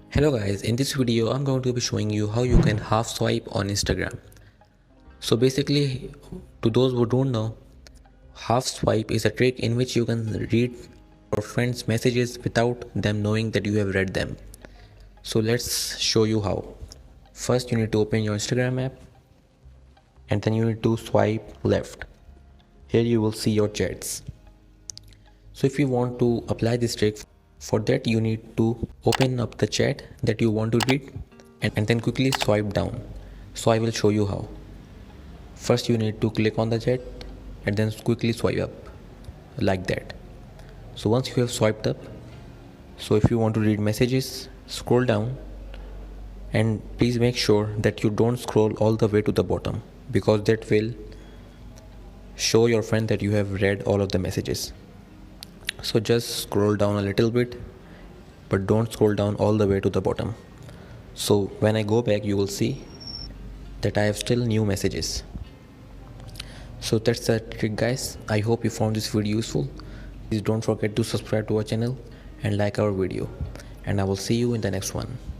Hello guys, in this video I'm going to be showing you how you can half swipe on Instagram. So basically, to those who don't know, half swipe is a trick in which you can read your friends' messages without them knowing that you have read them. So let's show you how. First you need to open your Instagram app and then you need to swipe left. Here you will see your chats. So if you want to apply this trick, for that you need to open up the chat that you want to read and then quickly swipe down. So I will show you how. First you need to click on the chat and then quickly swipe up like that. So once you have swiped up, so if you want to read messages, scroll down and please make sure that you don't scroll all the way to the bottom because that will show your friend that you have read all of the messages. So just scroll down a little bit, but don't scroll down all the way to the bottom. So when I go back, you will see that I have still new messages. So that's the trick guys. I hope you found this video useful. Please don't forget to subscribe to our channel and like our video. And I will see you in the next one.